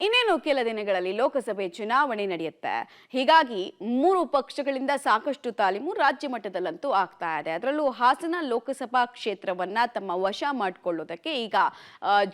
ಇನ್ನೇನು ಕೆಲ ದಿನಗಳಲ್ಲಿ ಲೋಕಸಭೆ ಚುನಾವಣೆ ನಡೆಯುತ್ತೆ. ಹೀಗಾಗಿ ಮೂರು ಪಕ್ಷಗಳಿಂದ ಸಾಕಷ್ಟು ತಾಲೀಮು ರಾಜ್ಯ ಮಟ್ಟದಲ್ಲಂತೂ ಆಗ್ತಾ ಇದೆ. ಅದರಲ್ಲೂ ಹಾಸನ ಲೋಕಸಭಾ ಕ್ಷೇತ್ರವನ್ನ ತಮ್ಮ ವಶ ಮಾಡಿಕೊಳ್ಳೋದಕ್ಕೆ ಈಗ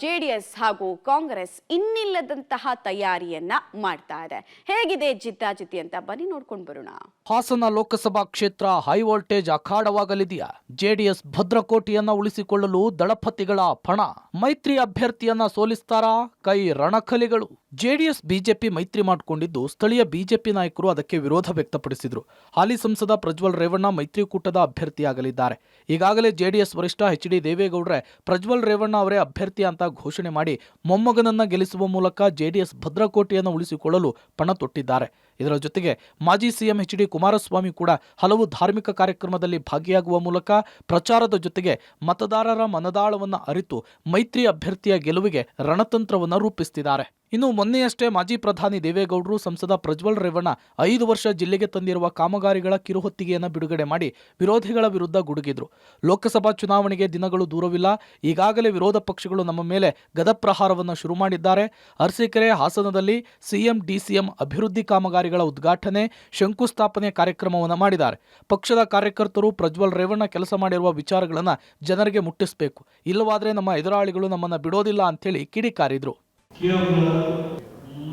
ಜೆಡಿಎಸ್ ಹಾಗೂ ಕಾಂಗ್ರೆಸ್ ಇನ್ನಿಲ್ಲದಂತಹ ತಯಾರಿಯನ್ನ ಮಾಡ್ತಾ ಇದೆ. ಹೇಗಿದೆ ಜಿದ್ದಾಜಿದ್ದಿ ಅಂತ ಬನ್ನಿ ನೋಡ್ಕೊಂಡು ಬರೋಣ. ಹಾಸನ ಲೋಕಸಭಾ ಕ್ಷೇತ್ರ ಹೈ ವೋಲ್ಟೇಜ್ ಅಖಾಡವಾಗಲಿದೆಯಾ? ಜೆಡಿಎಸ್ ಭದ್ರಕೋಟೆಯನ್ನ ಉಳಿಸಿಕೊಳ್ಳಲು ದಳಪತಿಗಳ ಪಣ. ಮೈತ್ರಿ ಅಭ್ಯರ್ಥಿಯನ್ನ ಸೋಲಿಸ್ತಾರಾ? ಕೈ ರಣಕಲಿಗಳು. ಜೆಡಿಎಸ್ ಬಿಜೆಪಿ ಮೈತ್ರಿ ಮಾಡಿಕೊಂಡಿದ್ದು ಸ್ಥಳೀಯ ಬಿಜೆಪಿ ನಾಯಕರು ಅದಕ್ಕೆ ವಿರೋಧ ವ್ಯಕ್ತಪಡಿಸಿದ್ರು. ಹಾಲಿ ಸಂಸದ ಪ್ರಜ್ವಲ್ ರೇವಣ್ಣ ಮೈತ್ರಿಕೂಟದ ಅಭ್ಯರ್ಥಿಯಾಗಲಿದ್ದಾರೆ. ಈಗಾಗಲೇ ಜೆಡಿಎಸ್ ವರಿಷ್ಠ ಎಚ್.ಡಿ. ದೇವೇಗೌಡ್ರೆ ಪ್ರಜ್ವಲ್ ರೇವಣ್ಣ ಅವರೇ ಅಭ್ಯರ್ಥಿ ಅಂತ ಘೋಷಣೆ ಮಾಡಿ ಮೊಮ್ಮಗನನ್ನ ಗೆಲ್ಲಿಸುವ ಮೂಲಕ ಜೆಡಿಎಸ್ ಭದ್ರಕೋಟೆಯನ್ನು ಉಳಿಸಿಕೊಳ್ಳಲು ಪಣ ತೊಟ್ಟಿದ್ದಾರೆ. ಇದರ ಜೊತೆಗೆ ಮಾಜಿ ಸಿಎಂ ಎಚ್.ಡಿ. ಕುಮಾರಸ್ವಾಮಿ ಕೂಡ ಹಲವು ಧಾರ್ಮಿಕ ಕಾರ್ಯಕ್ರಮದಲ್ಲಿ ಭಾಗಿಯಾಗುವ ಮೂಲಕ ಪ್ರಚಾರದ ಜೊತೆಗೆ ಮತದಾರರ ಮನದಾಳವನ್ನು ಅರಿತು ಮೈತ್ರಿ ಅಭ್ಯರ್ಥಿಯ ಗೆಲುವಿಗೆ ರಣತಂತ್ರವನ್ನು ರೂಪಿಸುತ್ತಿದ್ದಾರೆ. ಇನ್ನು ಮೊನ್ನೆಯಷ್ಟೇ ಮಾಜಿ ಪ್ರಧಾನಿ ದೇವೇಗೌಡರು ಸಂಸದ ಪ್ರಜ್ವಲ್ ರೇವಣ್ಣ 5 ವರ್ಷ ಜಿಲ್ಲೆಗೆ ತಂದಿರುವ ಕಾಮಗಾರಿಗಳ ಕಿರುಹೊತ್ತಿಗೆಯನ್ನು ಬಿಡುಗಡೆ ಮಾಡಿ ವಿರೋಧಿಗಳ ವಿರುದ್ಧ ಗುಡುಗಿದ್ರು. ಲೋಕಸಭಾ ಚುನಾವಣೆಗೆ ದಿನಗಳು ದೂರವಿಲ್ಲ. ಈಗಾಗಲೇ ವಿರೋಧ ಪಕ್ಷಗಳು ನಮ್ಮ ಮೇಲೆ ಗದಪ್ರಹಾರವನ್ನು ಶುರು ಮಾಡಿದ್ದಾರೆ. ಅರಸೀಕೆರೆ, ಹಾಸನದಲ್ಲಿ ಸಿಎಂ ಡಿಸಿಎಂ ಅಭಿವೃದ್ಧಿ ಕಾಮಗಾರಿಗಳ ಉದ್ಘಾಟನೆ, ಶಂಕುಸ್ಥಾಪನೆ ಕಾರ್ಯಕ್ರಮವನ್ನು ಮಾಡಿದ್ದಾರೆ. ಪಕ್ಷದ ಕಾರ್ಯಕರ್ತರು ಪ್ರಜ್ವಲ್ ರೇವಣ್ಣ ಕೆಲಸ ಮಾಡಿರುವ ವಿಚಾರಗಳನ್ನು ಜನರಿಗೆ ಮುಟ್ಟಿಸಬೇಕು, ಇಲ್ಲವಾದರೆ ನಮ್ಮ ಎದುರಾಳಿಗಳು ನಮ್ಮನ್ನು ಬಿಡೋದಿಲ್ಲ ಅಂತೇಳಿ ಕಿಡಿಕಾರಿದ್ರು. ಕೇವಲ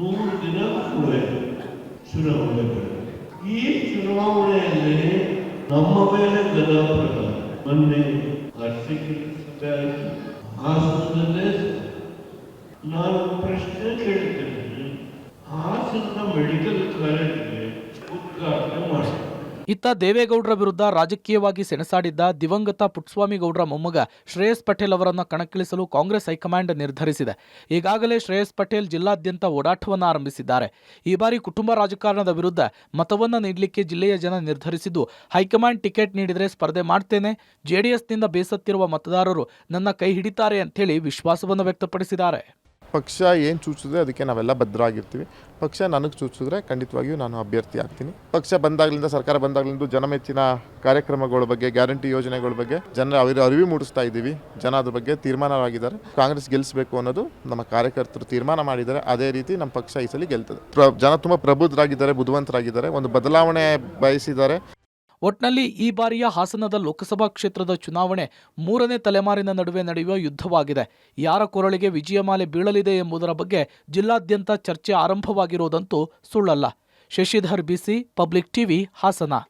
3 ದಿನ ಚುನಾವಣೆ. ಈ ಚುನಾವಣೆಯಲ್ಲಿ ನಮ್ಮ ಮೇಲೆ ಗದಾಪ್ರಕಾರ ಮೊನ್ನೆ ಹಾಸನದಲ್ಲೇ ನಾನು ಪ್ರಶ್ನೆ ಕೇಳ್ತೇನೆ. ಹಾಸನದ ಮೆಡಿಕಲ್ ಕಾಲೇಜ್ಗೆ ಉದ್ಘಾಟನೆ ಮಾಡಿ. ಇತ್ತ ದೇವೇಗೌಡರ ವಿರುದ್ಧ ರಾಜಕೀಯವಾಗಿ ಸೆಣಸಾಡಿದ್ದ ದಿವಂಗತ ಪುಟ್ಟಸ್ವಾಮಿ ಗೌಡರ ಮೊಮ್ಮಗ ಶ್ರೇಯಸ್ ಪಟೇಲ್ ಅವರನ್ನು ಕಣಕ್ಕಿಳಿಸಲು ಕಾಂಗ್ರೆಸ್ ಹೈಕಮಾಂಡ್ ನಿರ್ಧರಿಸಿದೆ. ಈಗಾಗಲೇ ಶ್ರೇಯಸ್ ಪಟೇಲ್ ಜಿಲ್ಲಾದ್ಯಂತ ಓಡಾಟವನ್ನು ಆರಂಭಿಸಿದ್ದಾರೆ. ಈ ಬಾರಿ ಕುಟುಂಬ ರಾಜಕಾರಣದ ವಿರುದ್ಧ ಮತವನ್ನು ನೀಡಲಿಕ್ಕೆ ಜಿಲ್ಲೆಯ ಜನ ನಿರ್ಧರಿಸಿದ್ದು, ಹೈಕಮಾಂಡ್ ಟಿಕೆಟ್ ನೀಡಿದರೆ ಸ್ಪರ್ಧೆ ಮಾಡ್ತೇನೆ, ಜೆಡಿಎಸ್ನಿಂದ ಬೇಸತ್ತಿರುವ ಮತದಾರರು ನನ್ನ ಕೈ ಹಿಡಿತಾರೆ ಅಂತೇಳಿ ವಿಶ್ವಾಸವನ್ನು ವ್ಯಕ್ತಪಡಿಸಿದ್ದಾರೆ. ಪಕ್ಷ ಏನು ಸೂಚಿಸಿದ್ರೆ ಅದಕ್ಕೆ ನಾವೆಲ್ಲ ಬದ್ಧರಾಗಿರ್ತೀವಿ. ಪಕ್ಷ ನನಗೆ ಸೂಚಿಸಿದ್ರೆ ಖಂಡಿತವಾಗಿಯೂ ನಾನು ಅಭ್ಯರ್ಥಿ ಆಗ್ತೀನಿ. ಪಕ್ಷ ಬಂದಾಗಲಿಂದ, ಸರ್ಕಾರ ಬಂದಾಗಲಿಂದ ಜನಮೆಚ್ಚಿನ ಕಾರ್ಯಕ್ರಮಗಳ ಬಗ್ಗೆ, ಗ್ಯಾರಂಟಿ ಯೋಜನೆಗಳ ಬಗ್ಗೆ ಜನರ ಅರಿವು ಮೂಡಿಸ್ತಾ ಇದ್ದೀವಿ. ಜನ ಅದ್ರ ಬಗ್ಗೆ ತೀರ್ಮಾನವಾಗಿದ್ದಾರೆ. ಕಾಂಗ್ರೆಸ್ ಗೆಲ್ಲಿಸಬೇಕು ಅನ್ನೋದು ನಮ್ಮ ಕಾರ್ಯಕರ್ತರು ತೀರ್ಮಾನ ಮಾಡಿದ್ದಾರೆ. ಅದೇ ರೀತಿ ನಮ್ಮ ಪಕ್ಷ ಈ ಸಲ ಗೆಲ್ತದೆ. ಜನ ತುಂಬ ಪ್ರಬುದ್ಧರಾಗಿದ್ದಾರೆ, ಬುದ್ಧಿವಂತರಾಗಿದ್ದಾರೆ, ಒಂದು ಬದಲಾವಣೆ ಬಯಸಿದ್ದಾರೆ. ಒಟ್ನಲ್ಲಿ ಈ ಬಾರಿಯ ಹಾಸನದ ಲೋಕಸಭಾ ಕ್ಷೇತ್ರದ ಚುನಾವಣೆ 3ನೇ ತಲೆಮಾರಿನ ನಡುವೆ ನಡೆಯುವ ಯುದ್ಧವಾಗಿದೆ. ಯಾರ ಕೊರಳಿಗೆ ವಿಜಯಮಾಲೆ ಬೀಳಲಿದೆ ಎಂಬುದರ ಬಗ್ಗೆ ಜಿಲ್ಲಾದ್ಯಂತ ಚರ್ಚೆ ಆರಂಭವಾಗಿರುವುದಂತೂ ಸುಳ್ಳಲ್ಲ. ಶಶಿಧರ್ ಬಿಸಿ, ಪಬ್ಲಿಕ್ ಟಿವಿ, ಹಾಸನ.